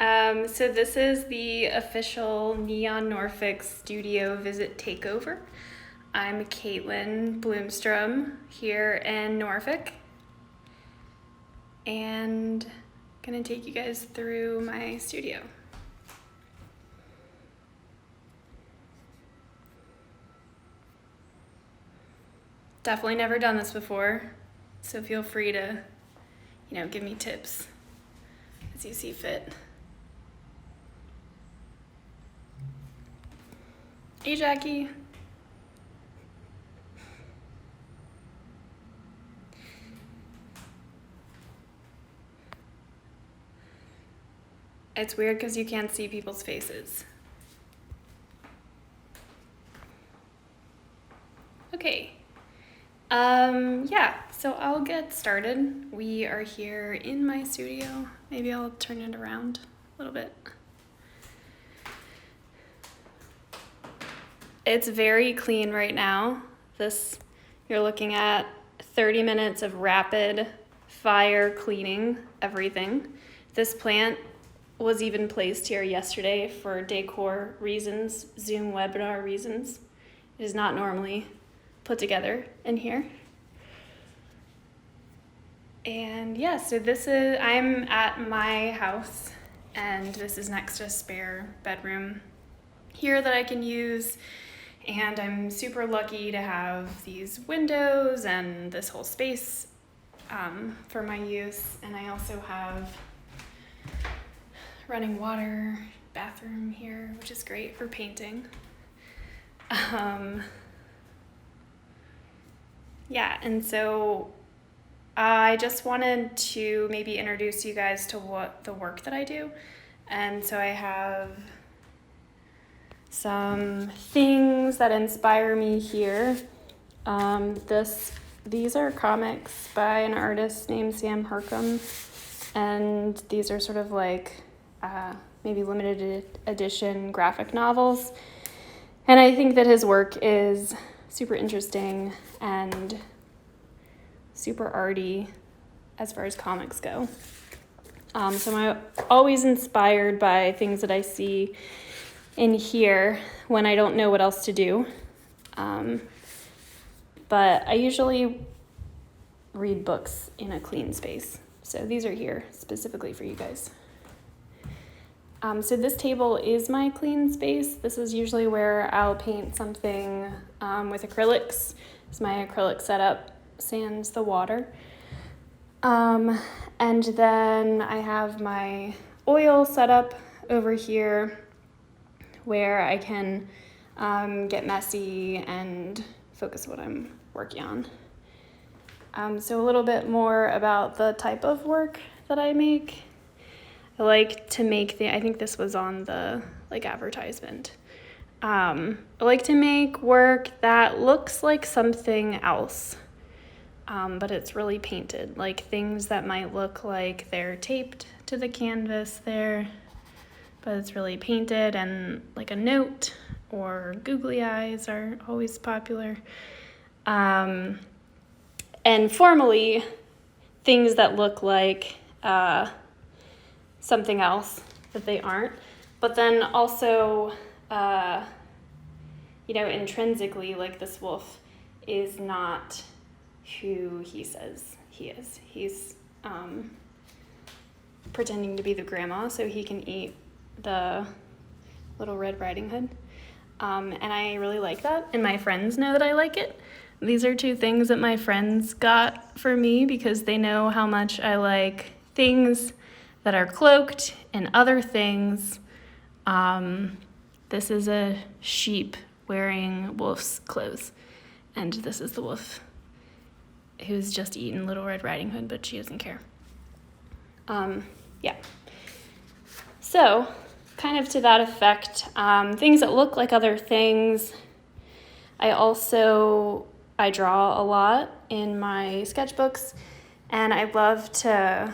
So this is the official Neon Norfolk studio visit takeover. I'm Caitlin Blomstrom here in Norfolk, and gonna take you guys through my studio. Definitely never done this before, so feel free to, give me tips as you see fit. Hey, Jackie. It's weird because you can't see people's faces. Okay. So I'll get started. We are here in my studio. Maybe I'll turn it around a little bit. It's very clean right now. You're looking at 30 minutes of rapid fire cleaning everything. This plant was even placed here yesterday for decor reasons, Zoom webinar reasons. It is not normally put together in here. And so I'm at my house, and this is next to a spare bedroom here that I can use. And I'm super lucky to have these windows and this whole space for my use. And I also have running water, bathroom here, which is great for painting. And so I just wanted to maybe introduce you guys to what the work that I do. And so I have some things that inspire me here. These are comics by an artist named Sam Harcum, and these are sort of like maybe limited edition graphic novels. And I think that his work is super interesting and super arty as far as comics go. So I'm always inspired by things that I see in here when I don't know what else to do. But I usually read books in a clean space. So these are here specifically for you guys. So this table is my clean space. This is usually where I'll paint something with acrylics. It's my acrylic setup, sans the water. And then I have my oil set up over here where I can get messy and focus what I'm working on. So a little bit more about the type of work that I make. I like to make I think this was on the advertisement. I like to make work that looks like something else, but it's really painted, like things that might look like they're taped to the canvas there, but it's really painted, and like a note or googly eyes are always popular. And formally, things that look like something else that they aren't, but then also, intrinsically, like this wolf is not who he says he is. He's pretending to be the grandma so he can eat the Little Red Riding Hood. And I really like that, and my friends know that I like it. These are two things that my friends got for me because they know how much I like things that are cloaked in other things. This is a sheep wearing wolf's clothes, and this is the wolf who's just eaten Little Red Riding Hood, but she doesn't care. So, kind of to that effect, things that look like other things. I draw a lot in my sketchbooks, and I love to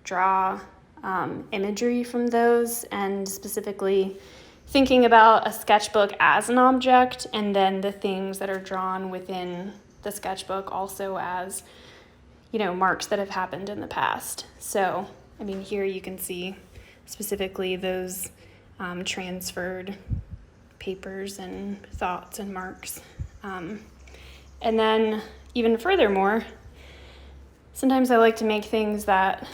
draw imagery from those, and specifically thinking about a sketchbook as an object, and then the things that are drawn within the sketchbook also as, marks that have happened in the past. So, here you can see specifically those transferred papers and thoughts and marks. And then even furthermore, sometimes I like to make things that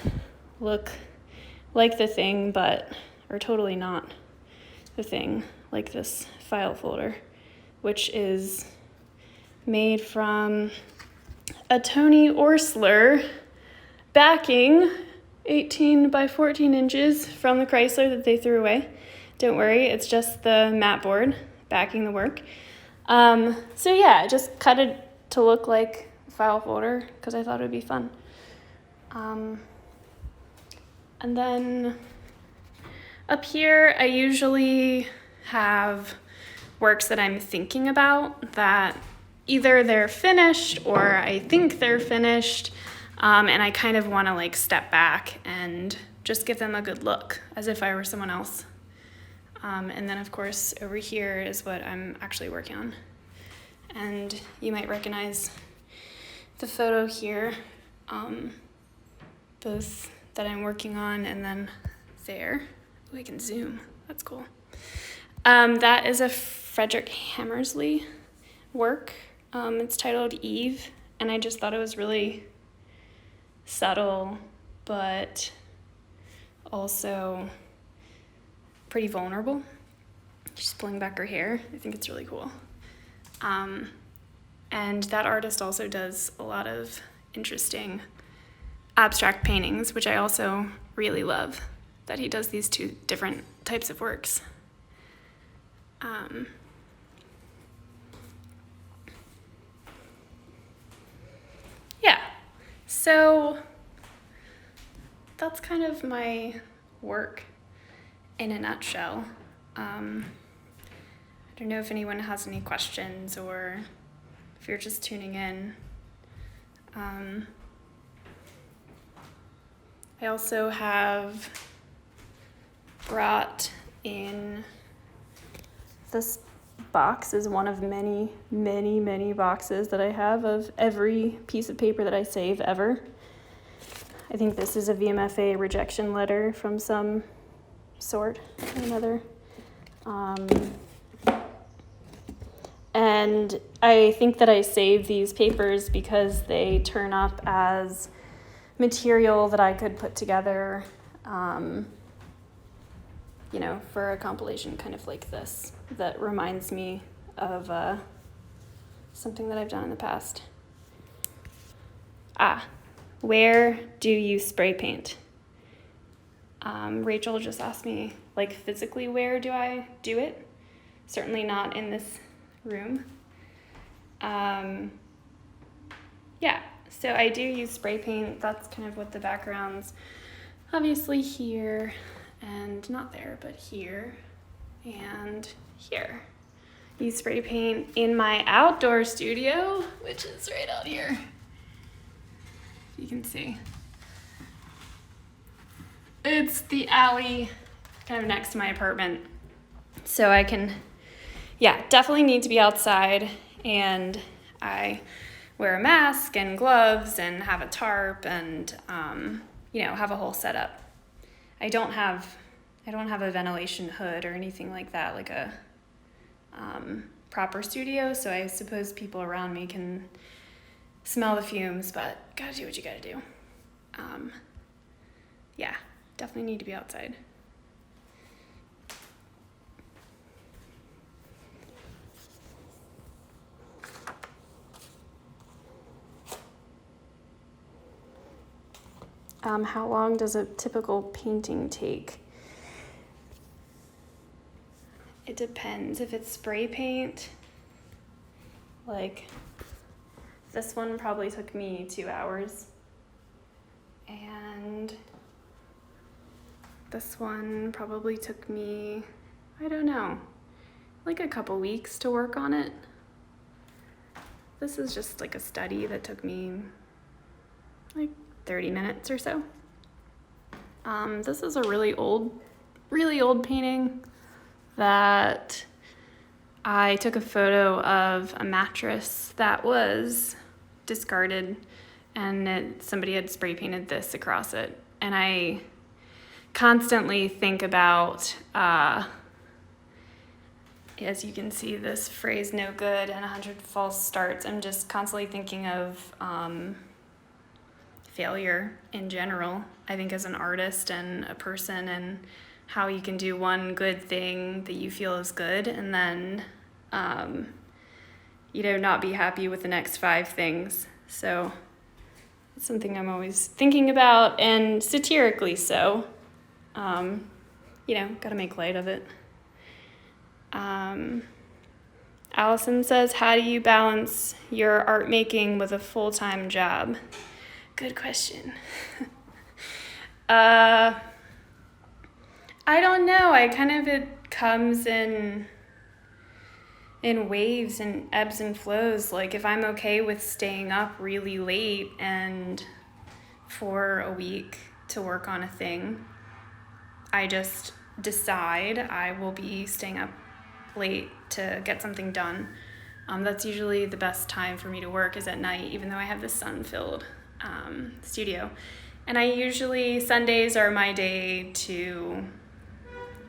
look like the thing but are totally not the thing, like this file folder, which is made from a Tony Orsler backing, 18 by 14 inches from the Chrysler that they threw away. Don't worry, it's just the mat board backing the work. So yeah, I just cut it to look like a file folder because I thought it would be fun. And then up here, I usually have works that I'm thinking about that either they're finished or I think they're finished, and I kind of want to like step back and just give them a good look as if I were someone else. And then of course over here is what I'm actually working on. And you might recognize the photo here, both that I'm working on and then there. Oh, I can zoom, that's cool. That is a Frederick Hammersley work. It's titled Eve, and I just thought it was really subtle, but also pretty vulnerable. She's pulling back her hair. I think it's really cool. And that artist also does a lot of interesting abstract paintings, which I also really love, that he does these two different types of works. Yeah, so that's kind of my work in a nutshell. I don't know if anyone has any questions or if you're just tuning in. I also have brought in, this box is one of many, many, many boxes that I have of every piece of paper that I save ever. I think this is a VMFA rejection letter from some sort or another. And I think that I save these papers because they turn up as material that I could put together, for a compilation kind of like this that reminds me of something that I've done in the past. Where do you spray paint? Rachel just asked me, like, physically, where do I do it? Certainly not in this room. So I do use spray paint. That's kind of what the background's obviously here, and not there, but here and here. Use spray paint in my outdoor studio, which is right out here. You can see. It's the alley kind of next to my apartment. So I can, definitely need to be outside, and I wear a mask and gloves and have a tarp and, have a whole setup. I don't have a ventilation hood or anything like that, like a proper studio, so I suppose people around me can smell the fumes, but gotta do what you gotta do. Definitely need to be outside. How long does a typical painting take? It depends. If it's spray paint, like this one probably took me 2 hours. And this one probably took me, I don't know, like a couple weeks to work on it. This is just like a study that took me like 30 minutes or so. This is a really old painting that I took a photo of a mattress that was discarded, and somebody had spray painted this across it. And I constantly think about, as you can see, this phrase, no good and 100 false starts. I'm just constantly thinking of failure in general, I think, as an artist and a person, and how you can do one good thing that you feel is good and then, not be happy with the next 5 things. So it's something I'm always thinking about, and satirically so. Gotta make light of it. Allison says, how do you balance your art making with a full-time job? Good question. I don't know. It comes in waves and ebbs and flows. Like, if I'm okay with staying up really late and for a week to work on a thing, I just decide I will be staying up late to get something done. That's usually the best time for me to work, is at night, even though I have this sun-filled studio. And Sundays are my day to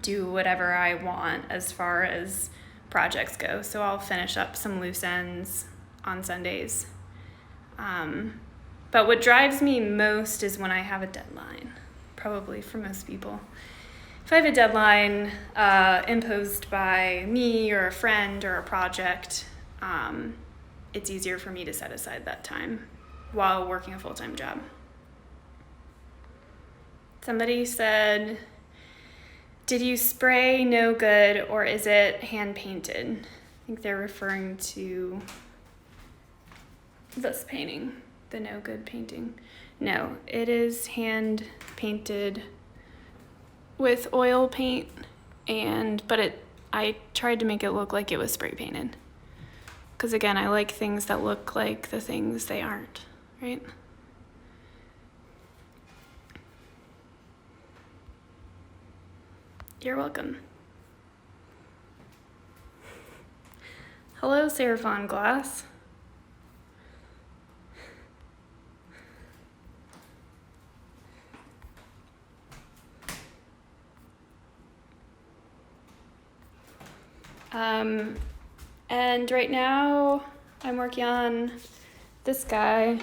do whatever I want as far as projects go. So I'll finish up some loose ends on Sundays. But what drives me most is when I have a deadline, probably for most people. If I have a deadline imposed by me or a friend or a project, it's easier for me to set aside that time while working a full-time job. Somebody said, did you spray no good, or is it hand-painted? I think they're referring to this painting, the no good painting. No, it is hand-painted with oil paint, but I tried to make it look like it was spray painted. Because again, I like things that look like the things they aren't, right? You're welcome. Hello, Seraphon Glass. And right now I'm working on this guy,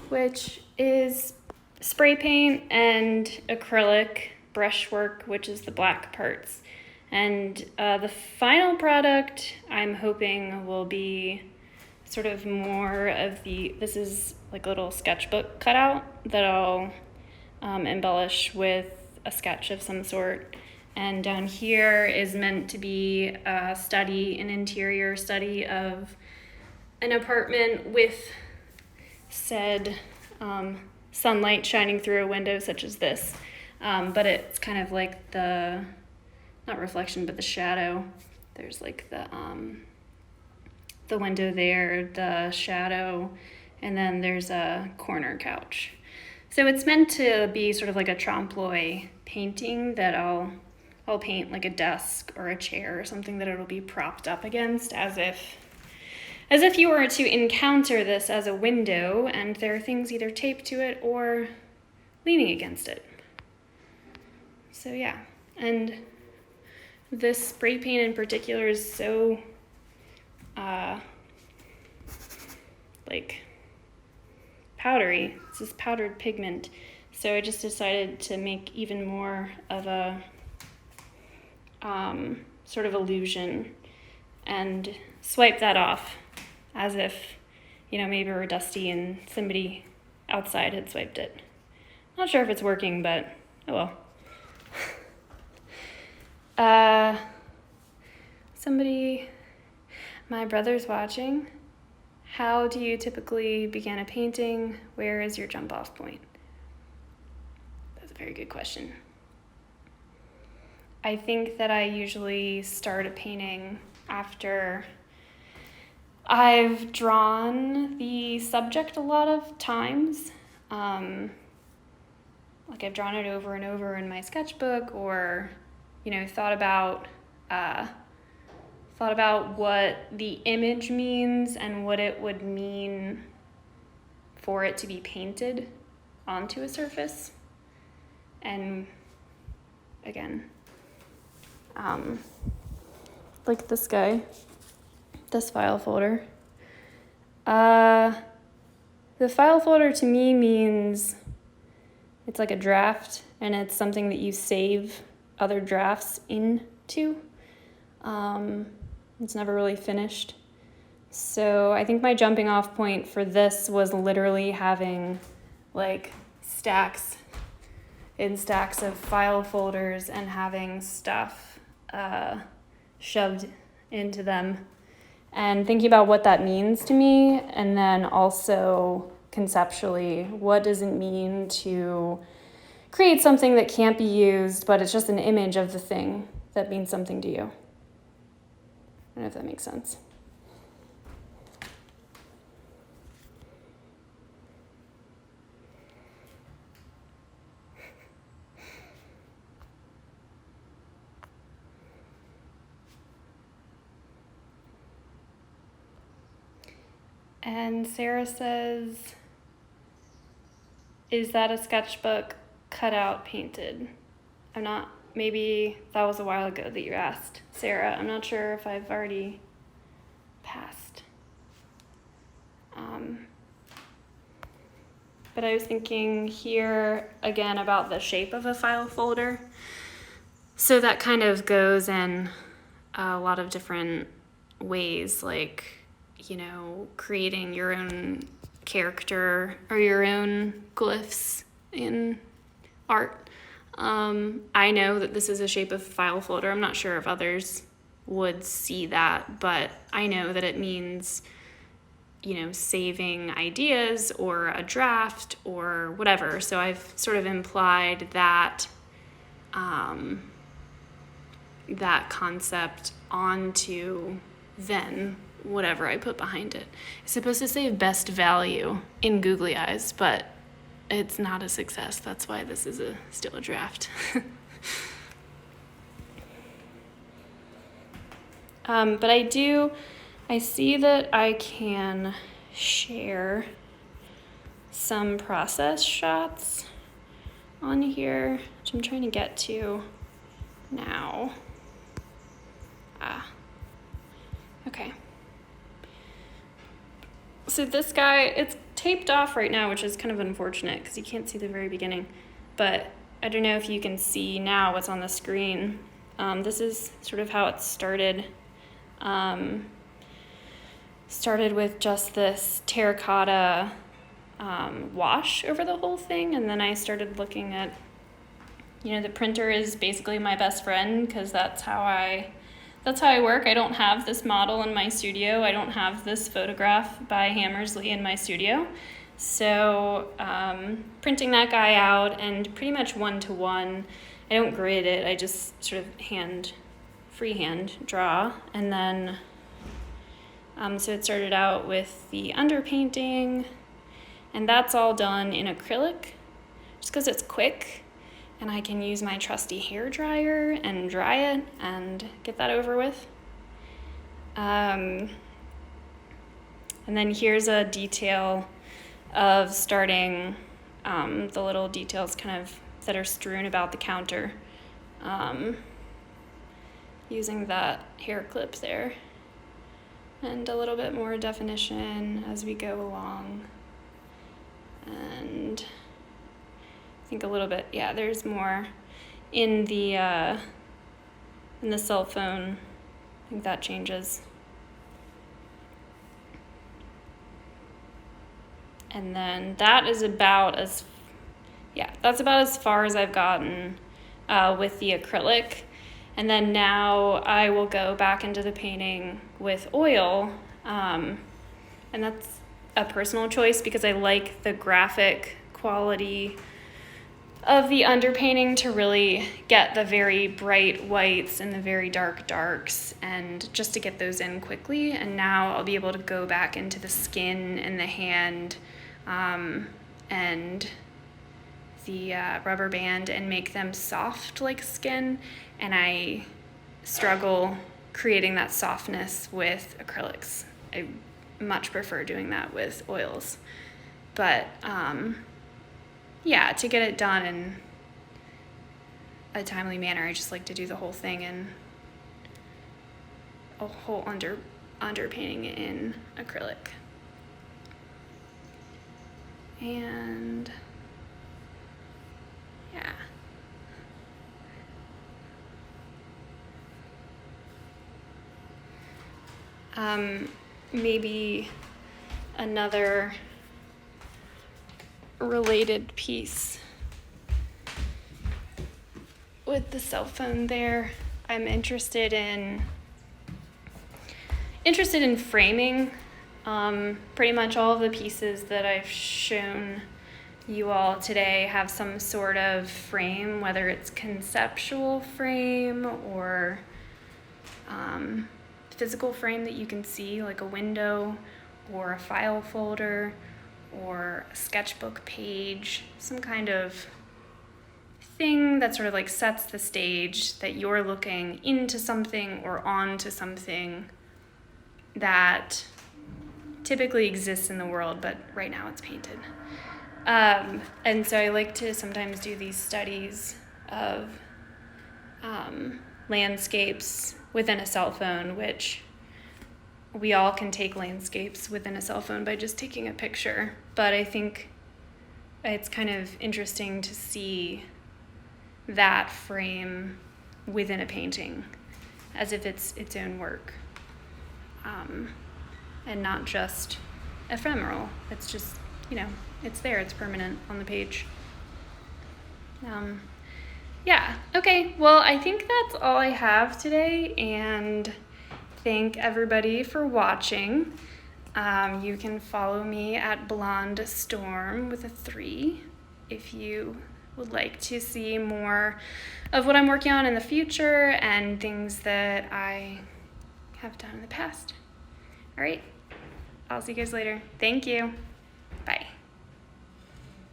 which is spray paint and acrylic brushwork, which is the black parts. And the final product I'm hoping will be sort of more of this is like a little sketchbook cutout that I'll embellish with a sketch of some sort. And down here is meant to be an interior study of an apartment with said sunlight shining through a window such as this. But it's kind of like the, not reflection, but the shadow. There's like the window there, the shadow, and then there's a corner couch. So it's meant to be sort of like a trompe-l'oeil painting that I'll paint like a desk or a chair or something that it'll be propped up against, as if you were to encounter this as a window and there are things either taped to it or leaning against it. So yeah, and this spray paint in particular is so like powdery. It's this powdered pigment. So I just decided to make even more of a sort of illusion and swipe that off as if, maybe we're dusty and somebody outside had swiped it. Not sure if it's working, but oh well. My brother's watching. How do you typically begin a painting? Where is your jump off point? That's a very good question. I think that I usually start a painting after I've drawn the subject a lot of times. Like I've drawn it over and over in my sketchbook, or, thought about what the image means and what it would mean for it to be painted. onto a surface. And again, like this guy, this file folder. The file folder to me means it's like a draft, and it's something that you save other drafts into. It's never really finished. So I think my jumping off point for this was literally having like stacks and stacks of file folders and having stuff shoved into them, and thinking about what that means to me, and then also conceptually, what does it mean to create something that can't be used, but it's just an image of the thing that means something to you. I don't know if that makes sense. And Sarah says, is that a sketchbook cut out painted? I'm not, maybe that was a while ago that you asked, Sarah. I'm not sure if I've already passed. But I was thinking here again about the shape of a file folder. So that kind of goes in a lot of different ways, like, you know, creating your own character or your own glyphs in art. I know that this is a shape of file folder. I'm not sure if others would see that, but I know that it means, you know, saving ideas or a draft or whatever. So I've sort of implied that that concept onto then whatever I put behind it. It's supposed to say best value in googly eyes, but it's not a success. That's why this is still a draft. But I see that I can share some process shots on here, which I'm trying to get to now. Okay. So this guy, it's taped off right now, which is kind of unfortunate because you can't see the very beginning, but I don't know if you can see now what's on the screen. This is sort of how it started. Started with just this terracotta wash over the whole thing, and then I started looking at, you know, the printer is basically my best friend because that's how I work. I don't have this model in my studio. I don't have this photograph by Hammersley in my studio. So printing that guy out and pretty much one-to-one, I don't grid it. I just sort of freehand draw. And then, so it started out with the underpainting, and that's all done in acrylic just because it's quick. And I can use my trusty hair dryer and dry it and get that over with. And then here's a detail of starting the little details kind of that are strewn about the counter, using that hair clip there. And a little bit more definition as we go along. And I think a little bit, yeah, there's more in the cell phone. I think that changes. And then that's about as far as I've gotten with the acrylic. And then now I will go back into the painting with oil. And that's a personal choice because I like the graphic quality of the underpainting to really get the very bright whites and the very dark darks, and just to get those in quickly. And now I'll be able to go back into the skin and the hand and the rubber band and make them soft like skin. And I struggle creating that softness with acrylics. I much prefer doing that with oils. But yeah, to get it done in a timely manner, I just like to do the whole thing in a whole underpainting in acrylic. And yeah. Maybe another related piece with the cell phone there. I'm interested in framing. Pretty much all of the pieces that I've shown you all today have some sort of frame, whether it's conceptual frame or physical frame that you can see, like a window or a file folder or a sketchbook page, some kind of thing that sort of like sets the stage that you're looking into something or onto something that typically exists in the world, but right now it's painted. And so I like to sometimes do these studies of landscapes within a cell phone, which we all can take landscapes within a cell phone by just taking a picture. But I think it's kind of interesting to see that frame within a painting as if it's its own work, and not just ephemeral. It's just, it's there, it's permanent on the page. Yeah, okay, well, I think that's all I have today, and thank everybody for watching. You can follow me at Blonde Storm with a 3 if you would like to see more of what I'm working on in the future and things that I have done in the past. All right, I'll see you guys later. Thank you. Bye.